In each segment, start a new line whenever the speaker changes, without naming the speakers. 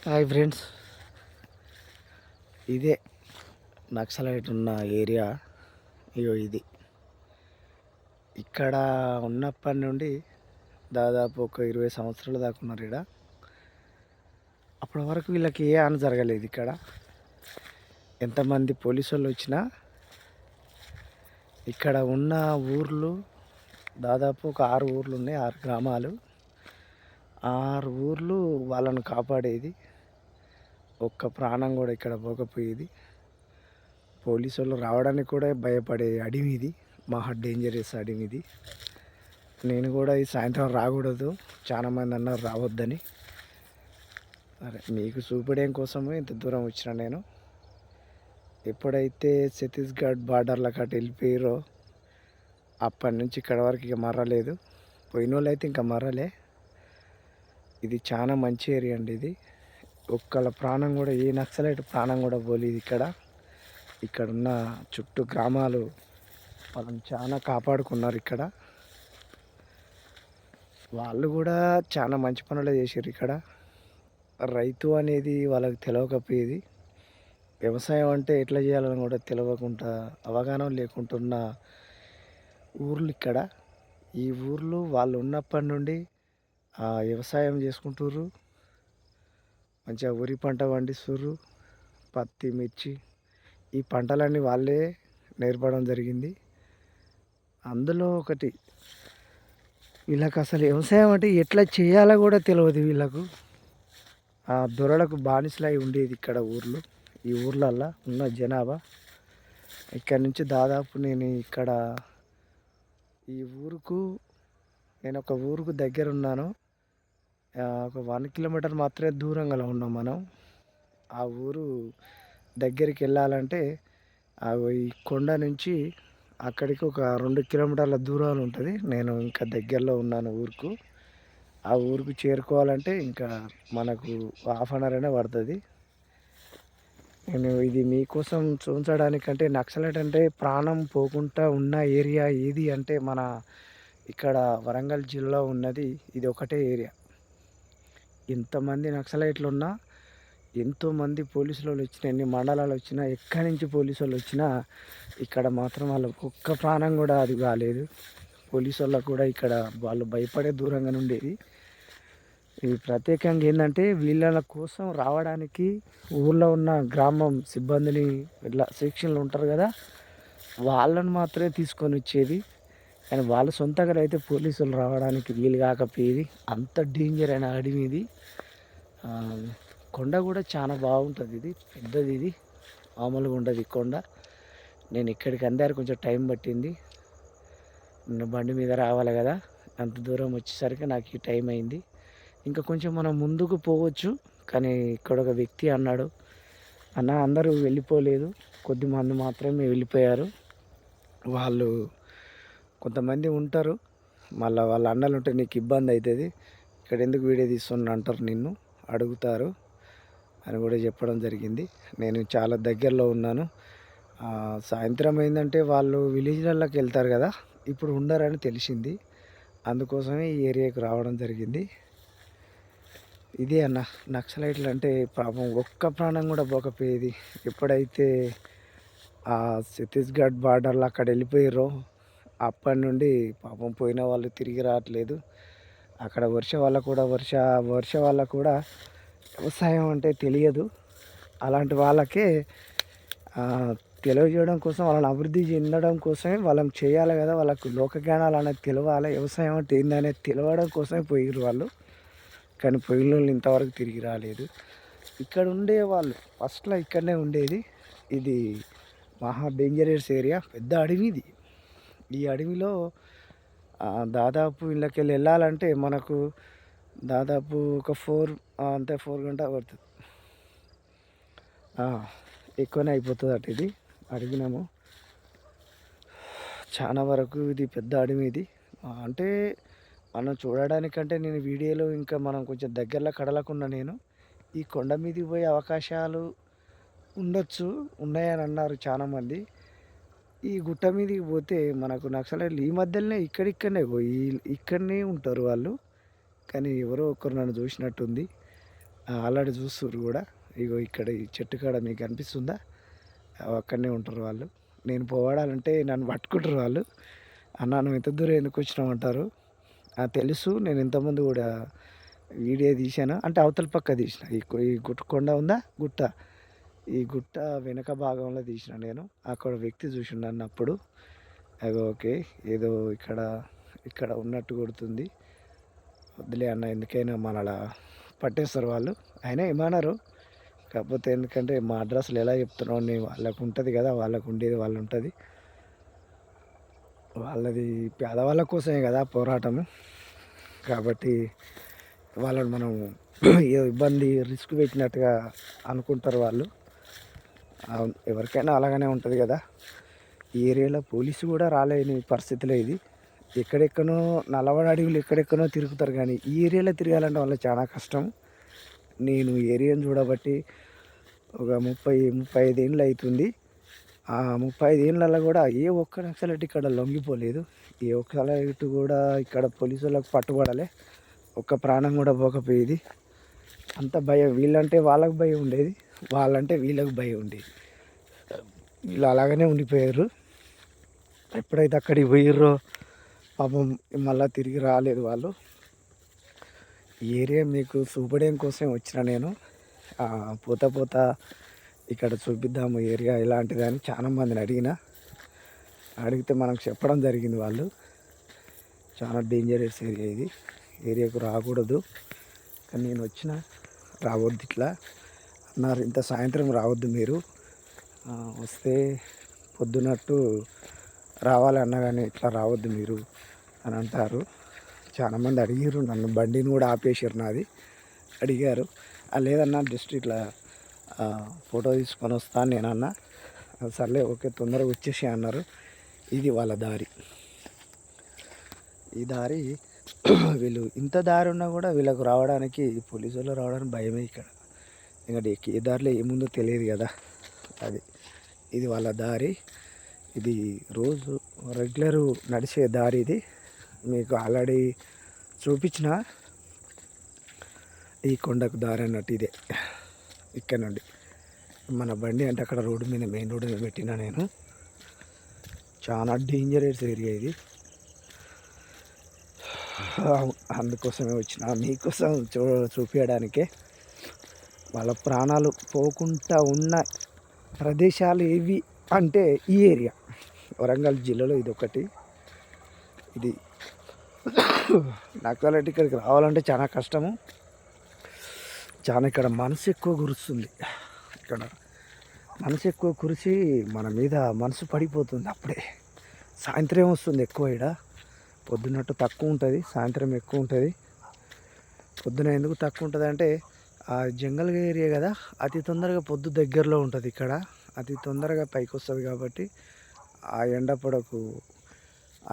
Hi friends, ఇదే నక్సలైట్ ఉన్న area. ఇగో ఇది ఇక్కడ ఉన్నప్పటి నుండి దాదాపు ఒక 20 సంవత్సరాల దాకా ఉన్నారు ఇక్కడ. అప్పటి వరకు వీళ్ళకి ఏ హాని జరగలేదు. ఇక్కడ ఎంతమంది పోలీసు వాళ్ళు వచ్చినా ఇక్కడ ఉన్న ఊర్లు దాదాపు ఒక 6 ఊర్లు ఉన్నాయి, 6 గ్రామాలు. 6 ఊర్లు వాళ్ళను కాపాడేది. ఒక్క ప్రాణం కూడా ఇక్కడ పోకపోయేది. పోలీసు వాళ్ళు రావడానికి కూడా భయపడే అడవి ఇది, మహా డేంజరస్ అడవి ఇది. నేను కూడా ఈ సాయంత్రం రాకూడదు, చాలామంది అన్నారు రావద్దని. అరే మీకు చూపడం కోసమే ఇంత దూరం వచ్చిన నేను. ఎప్పుడైతే ఛత్తీస్గఢ్ బార్డర్లకు అటు వెళ్ళిపోయారో అప్పటి నుంచి ఇక్కడ వరకు ఇక మర్రలేదు. పోయిన వాళ్ళు అయితే ఇంకా మర్రలే. ఇది చాలా మంచి ఏరియా అండి. ఇది ఒక్కళ్ళ ప్రాణం కూడా, ఏ నక్సలైట్ ప్రాణం కూడా పోలేదు ఇక్కడ. ఇక్కడున్న చుట్టూ గ్రామాలు వాళ్ళని చాలా కాపాడుకున్నారు. ఇక్కడ వాళ్ళు కూడా చాలా మంచి పనులు చేశారు. ఇక్కడ రైతు అనేది వాళ్ళకి తెలియకపోయేది. వ్యవసాయం అంటే ఎట్లా చేయాలని కూడా తెలియకుండా, అవగాహన లేకుంటున్న ఊర్లు ఇక్కడ. ఈ ఊర్లు వాళ్ళు ఉన్నప్పటి నుండి వ్యవసాయం చేసుకుంటుర్రు. మంచిగా వరి పంట పండిస్తుర్రు, పత్తి, మిర్చి, ఈ పంటలన్నీ వాళ్ళే నేర్పడం జరిగింది. అందులో ఒకటి, వీళ్ళకి అసలు వ్యవసాయం అంటే ఎట్లా చేయాలో కూడా తెలియదు. వీళ్ళకు దొరలకు బానిసలై ఉండేది ఇక్కడ ఊర్లు. ఈ ఊర్లల్లో ఉన్న జనాభా ఇక్కడ నుంచి దాదాపు నేను ఇక్కడ నేను ఒక ఊరుకు దగ్గర ఉన్నాను. ఒక 1 కిలోమీటర్ మాత్రమే దూరంగా ఉన్నాం మనం. ఆ ఊరు దగ్గరికి వెళ్ళాలంటే ఈ కొండ నుంచి అక్కడికి ఒక 2 కిలోమీటర్ల దూరాలు ఉంటుంది. నేను ఇంకా దగ్గరలో ఉన్నాను ఊరుకు. ఆ ఊరుకు చేరుకోవాలంటే ఇంకా మనకు హాఫ్ అన్ అవర్ అయినా పడుతుంది. నేను ఇది మీకోసం చూపించడానికంటే, నక్సలైట్ అంటే ప్రాణం పోకుండా ఉన్న ఏరియా ఏది అంటే మన ఇక్కడ వరంగల్ జిల్లా ఉన్నది ఇది ఒకటే ఏరియా. ఇంతమంది నక్సలైట్లు ఉన్నా, ఎంతోమంది పోలీసులు వచ్చినా, ఎన్ని మండలాలు వచ్చినా, ఎక్కడి నుంచి పోలీసు వాళ్ళు వచ్చినా ఇక్కడ మాత్రం వాళ్ళకు ఒక్క ప్రాణం కూడా అది కాలేదు. పోలీసు వాళ్ళకు కూడా ఇక్కడ వాళ్ళు భయపడే దూరంగా ఉండేది. ఇది ప్రత్యేకంగా ఏంటంటే వీళ్ళ కోసం రావడానికి ఊళ్ళో ఉన్న గ్రామం సిబ్బందిని, ఇట్లా సెక్షన్లు ఉంటారు కదా, వాళ్ళని మాత్రమే తీసుకొని వచ్చేది. కానీ వాళ్ళ సొంతంగా అయితే పోలీసులు రావడానికి వీలు కాకపోయేది. అంత డేంజర్ అయిన అడవి ఇది. కొండ కూడా చాలా బాగుంటుంది. ఇది పెద్దది, ఇది మామూలుగా ఉండదు కొండ. నేను ఇక్కడికి అందారు కొంచెం టైం పట్టింది. నేను బండి మీద రావాలి కదా, అంత దూరం వచ్చేసరికి నాకు ఈ టైం అయింది. ఇంకా కొంచెం మనం ముందుకు పోవచ్చు, కానీ ఇక్కడ ఒక వ్యక్తి అన్నాడు, అన్న అందరూ వెళ్ళిపోలేదు, కొద్దిమంది మాత్రమే వెళ్ళిపోయారు. వాళ్ళు కొంతమంది ఉంటారు, మళ్ళీ వాళ్ళ అన్నలు ఉంటే నీకు ఇబ్బంది అవుతుంది, ఇక్కడ ఎందుకు వీడియో తీస్తున్నా అంటారు, నిన్ను అడుగుతారు అని కూడా చెప్పడం జరిగింది. నేను చాలా దగ్గరలో ఉన్నాను. సాయంత్రం అయిందంటే వాళ్ళు విలేజ్లలోకి వెళ్తారు కదా, ఇప్పుడు ఉండరని తెలిసింది. అందుకోసమే ఈ ఏరియాకి రావడం జరిగింది. ఇదే అన్న నక్సలైట్లు అంటే పాపం ఒక్క ప్రాణం కూడా పోకపోయేది. ఎప్పుడైతే ఆ ఛత్తీస్గఢ్ బార్డర్లో అక్కడ వెళ్ళిపోయారో అప్పటి నుండి పాపం పోయిన వాళ్ళు తిరిగి రావట్లేదు. అక్కడ వర్ష వాళ్ళకు కూడా వ్యవసాయం అంటే తెలియదు. అలాంటి వాళ్ళకే తెలియజేయడం కోసం, వాళ్ళని అభివృద్ధి చెందడం కోసమే వాళ్ళని చేయాలి కదా, వాళ్ళకు లోక జ్ఞానాలు అనేది తెలవాలి, వ్యవసాయం అంటే ఏందనేది తెలవడం కోసమే పోయారు వాళ్ళు. కానీ పోయిన వాళ్ళు ఇంతవరకు తిరిగి రాలేదు. ఇక్కడ ఉండేవాళ్ళు ఫస్ట్లో ఇక్కడనే ఉండేది. ఇది మహా డేంజరస్ ఏరియా, పెద్ద అడవి ఇది. ఈ అడవిలో దాదాపు ఇళ్ళకి వెళ్ళాలంటే మనకు దాదాపు ఒక 4 గంటలు పడుతుంది. ఎక్కువనే అయిపోతుంది అటు. ఇది అడిగినాము చాలా వరకు. ఇది పెద్ద అడవి ఇది. అంటే మనం చూడడానికంటే నేను వీడియోలో ఇంకా మనం కొంచెం దగ్గరలో కడలకున్నా. నేను ఈ కొండ మీదకి పోయే అవకాశాలు ఉన్నాయని అన్నారు చాలామంది. ఈ గుట్ట మీదకి పోతే మనకు నక్సలైట్లు ఈ మధ్యలోనే ఇక్కడనే ఉంటారు వాళ్ళు. కానీ ఎవరో ఒకరు నన్ను చూసినట్టుంది. ఆల్రెడీ చూస్తుర్రు కూడా. ఇగో ఇక్కడ ఈ చెట్టు కాడ మీకు కనిపిస్తుందా? అక్కడనే ఉంటారు వాళ్ళు. నేను పోవడాలంటే నన్ను పట్టుకుంటారు వాళ్ళు. అన్నా నువ్వు ఇంత దూరం ఎందుకు వచ్చినావు అంటారు. తెలుసు నేను ఇంతకుముందు కూడా వీడియో తీశాను. అంటే అవతల పక్క తీసిన. ఈ గుట్ట కొండ ఉందా గుట్ట, ఈ గుట్ట వెనక భాగంలో తీసిన నేను. అక్కడ వ్యక్తి చూసిండు నన్ను అప్పుడు. అగో ఓకే ఏదో ఇక్కడ ఇక్కడ ఉన్నట్టు కొడుతుంది. వద్దులే అన్న ఎందుకైనా మనలా పట్టేస్తారు వాళ్ళు. అయినా ఏమన్నారు. కాకపోతే ఎందుకంటే మా అడ్రస్లు ఎలా చెప్తున్నావు నేను, వాళ్ళకు ఉంటుంది కదా, వాళ్ళకు ఉండేది వాళ్ళు ఉంటుంది. వాళ్ళది పేదవాళ్ళ కోసమే కదా పోరాటము. కాబట్టి వాళ్ళని మనం ఏ ఇబ్బంది రిస్క్ పెట్టినట్టుగా అనుకుంటారు వాళ్ళు. ఎవరికైనా అలాగనే ఉంటుంది కదా. ఈ ఏరియాలో పోలీసు కూడా రాలేని పరిస్థితిలో ఇది. ఎక్కడెక్కనో నల్లబడి అడవులు ఎక్కడెక్కనో తిరుగుతారు, కానీ ఈ ఏరియాలో తిరగాలంటే వాళ్ళకి చాలా కష్టం. నేను ఏరియాను చూడబట్టి ఒక 35 ఏళ్ళు అవుతుంది. ఆ 35 ఏళ్ళలో కూడా ఏ ఒక్క నక్సలైట్ ఇక్కడ లొంగిపోలేదు. ఏ ఒక్క నక్సలైట్ కూడా ఇక్కడ పోలీసు వాళ్ళకు పట్టుబడలే. ఒక్క ప్రాణం కూడా పోకపోయేది. అంత భయం. వీళ్ళంటే వాళ్ళకు భయం ఉండేది, వాళ్ళంటే వీళ్ళకు భయం ఉండేది. వీళ్ళు అలాగనే ఉండిపోయారు. ఎప్పుడైతే అక్కడికి పోయిర్రో పాపం మళ్ళీ తిరిగి రాలేదు వాళ్ళు. ఈ ఏరియా మీకు చూపడం కోసం వచ్చిన నేను. పోతా పోతా ఇక్కడ చూపిద్దాము ఏరియా ఎలాంటిది అని చాలామందిని అడిగితే మనకు చెప్పడం జరిగింది వాళ్ళు. చాలా డేంజరస్ ఏరియా ఇది, ఏరియాకు రాకూడదు. కానీ నేను వచ్చిన రావద్దు ఇట్లా అన్నారు. ఇంత సాయంత్రం రావద్దు మీరు, వస్తే పొద్దునట్టు రావాలన్నా కానీ ఇట్లా రావద్దు మీరు అని అంటారు. చాలామంది అడిగారు నన్ను, బండిని కూడా ఆపేసారు నాది. అడిగారు లేదన్నా జస్ట్ ఇట్లా ఫోటో తీసుకొని వస్తాను నేనన్నా. సర్లే ఓకే తొందరగా వచ్చేసి అన్నారు. ఇది వాళ్ళ దారి. ఈ దారి వీళ్ళు ఇంత దారి ఉన్నా కూడా వీళ్ళకు రావడానికి, పోలీసు వాళ్ళు రావడానికి భయమే ఇక్కడ. ఎందుకంటే ఏ దారిలో ఏముందో తెలియదు కదా. అది ఇది వాళ్ళ దారి. ఇది రోజు రెగ్యులరు నడిచే దారి ఇది. మీకు ఆల్రెడీ చూపించిన ఈ కొండకు దారి అన్నట్టు ఇదే. ఇక్కడ నుండి మన బండి అంటే అక్కడ రోడ్డు మీద, మెయిన్ రోడ్డు మీద పెట్టినా నేను. చాలా డేంజరస్ ఏరియా ఇది. అందుకోసమే వచ్చిన మీకోసం చూపించడానికే. వాళ్ళ ప్రాణాలు పోకుండా ఉన్న ప్రదేశాలు ఏవి అంటే ఈ ఏరియా వరంగల్ జిల్లాలో ఇది ఒకటి. ఇది నక్సలైట్ ఇక్కడికి రావాలంటే చాలా కష్టము. చాలా ఇక్కడ మనసు ఎక్కువ కురుస్తుంది. ఇక్కడ మనసు ఎక్కువ కురిసి మన మీద మనసు పడిపోతుంది. అప్పుడే సాయంత్రం వస్తుంది ఎక్కువ. ఇక్కడ పొద్దున్నట్టు తక్కువ ఉంటుంది, సాయంత్రం ఎక్కువ ఉంటుంది. పొద్దున ఎందుకు తక్కువ ఉంటుంది అంటే ఆ జంగల్ ఏరియా కదా, అతి తొందరగా పొద్దు దగ్గరలో ఉంటుంది. ఇక్కడ అతి తొందరగా పైకి వస్తుంది కాబట్టి ఆ ఎండ పొడకు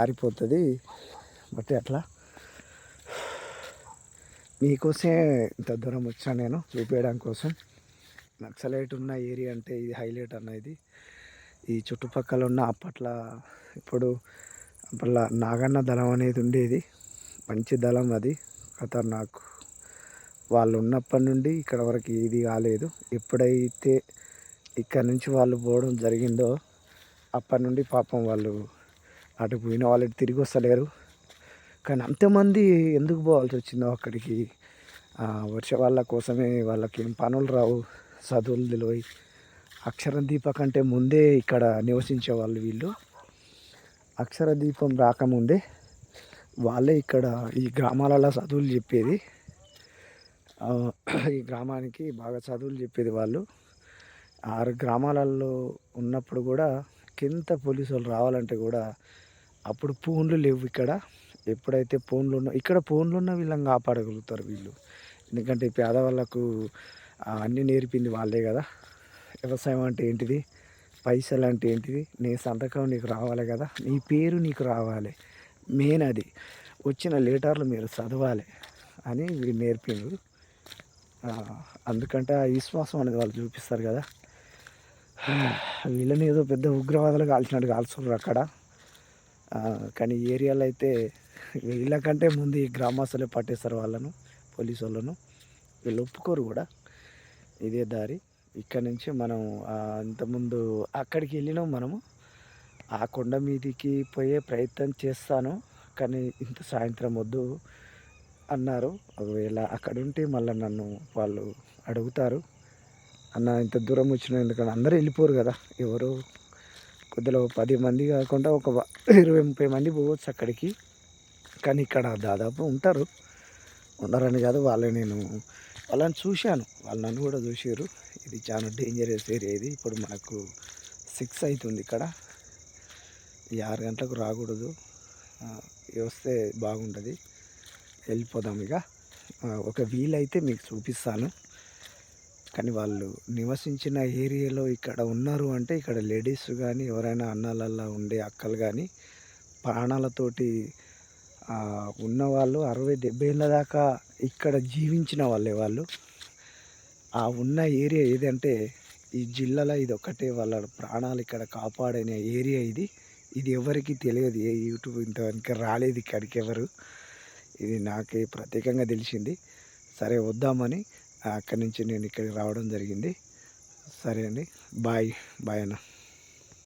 ఆరిపోతుంది. బట్ అట్లా మీకోసమే ఇంత దూరం వచ్చాను నేను చూపించడం కోసం. నక్సలైట్ ఉన్న ఏరియా అంటే ఇది హైలైట్ అన్న. ఇది ఈ చుట్టుపక్కల ఉన్న అప్పట్లో నాగన్న దళం అనేది ఉండేది. మంచి దళం అది, ఖతర్నాక్. వాళ్ళు ఉన్నప్పటి నుండి ఇక్కడ వరకు ఏది కాలేదు. ఎప్పుడైతే ఇక్కడ నుంచి వాళ్ళు పోవడం జరిగిందో అప్పటి నుండి పాపం వాళ్ళు అటు పోయిన వాళ్ళు తిరిగి వస్తలేరు. కానీ అంతమంది ఎందుకు పోవాల్సి వచ్చిందో అక్కడికి, వర్ష వాళ్ళ కోసమే. వాళ్ళకి ఏం పనులు రావు, చదువులు తెలివి. అక్షర దీపం కంటే ముందే ఇక్కడ నివసించే వాళ్ళు వీళ్ళు. అక్షర దీపం రాకముందే వాళ్ళే ఇక్కడ ఈ గ్రామాలలో చదువులు చెప్పేది. ఈ గ్రామానికి బాగా చదువులు చెప్పేది వాళ్ళు. 6 గ్రామాలలో ఉన్నప్పుడు కూడా కింద పోలీసు వాళ్ళు రావాలంటే కూడా అప్పుడు ఫోన్లు లేవు ఇక్కడ. ఎప్పుడైతే ఫోన్లు ఇక్కడ ఫోన్లు ఉన్న వీళ్ళని కాపాడగలుగుతారు వీళ్ళు. ఎందుకంటే పేదవాళ్ళకు అన్నీ నేర్పింది వాళ్ళే కదా. వ్యవసాయం అంటే ఏంటిది, పైసలు అంటే ఏంటిది, నీ సంతకం నీకు రావాలి కదా, నీ పేరు నీకు రావాలి, మెయిన్ అది. వచ్చిన లెటర్లు మీరు చదవాలి అని వీళ్ళు నేర్పిండ్రు. అందుకంటే ఆ విశ్వాసం అనేది వాళ్ళు చూపిస్తారు కదా. వీళ్ళని ఏదో పెద్ద ఉగ్రవాదులు కాల్చినట్టు కాల్చున్నారు అక్కడ. కానీ ఏరియాలో అయితే వీళ్ళకంటే ముందు ఈ గ్రామస్తులే పట్టేస్తారు వాళ్ళను, పోలీసు వాళ్ళను. వీళ్ళు ఒప్పుకోరు కూడా. ఇదే దారి. ఇక్కడ నుంచి మనం ఇంతకుముందు అక్కడికి వెళ్ళినాం మనము. ఆ కొండ మీదికి పోయే ప్రయత్నం చేస్తాను. కానీ ఇంత సాయంత్రం వద్దు అన్నారు. ఒకవేళ అక్కడుంటే మళ్ళీ నన్ను వాళ్ళు అడుగుతారు. అన్న ఇంత దూరం వచ్చినావు ఎందుకని, అందరూ వెళ్ళిపోరు కదా. ఎవరో కొద్దిలో 10 మంది కాకుండా ఒక 20, 30 మంది పోవచ్చు అక్కడికి. కానీ ఇక్కడ దాదాపు ఉంటారు. ఉండరని కాదు, వాళ్ళని చూశాను. వాళ్ళు నన్ను కూడా చూసారు. ఇది చాలా డేంజరస్ ఏరియా ఇది. ఇప్పుడు మనకు 6 అవుతుంది ఇక్కడ. ఈ 6 గంటలకు రాకూడదు. వస్తే బాగుంటుంది. వెళ్ళిపోదాం ఇక. ఒక వీలైతే మీకు చూపిస్తాను. కానీ వాళ్ళు నివసించిన ఏరియాలో ఇక్కడ ఉన్నారు అంటే, ఇక్కడ లేడీస్ కానీ ఎవరైనా అన్నాలల్లా ఉండే అక్కలు కానీ ప్రాణాలతోటి ఉన్నవాళ్ళు 60, 70 ఏళ్ళ దాకా ఇక్కడ జీవించిన వాళ్ళే వాళ్ళు. ఆ ఉన్న ఏరియా ఏదంటే ఈ జిల్లాలో ఇది ఒక్కటే. వాళ్ళ ప్రాణాలు ఇక్కడ కాపాడిన ఏరియా ఇది. ఇది ఎవరికి తెలియదు. ఏ యూట్యూబ్ ఇంతవరకు రాలేదు ఇక్కడికి ఎవరు. ఇది నాకే ప్రత్యేకంగా తెలిసింది. సరే వద్దామని అక్కడి నుంచి నేను ఇక్కడికి రావడం జరిగింది. సరే అండి. బాయ్ బాయ్ అన్న.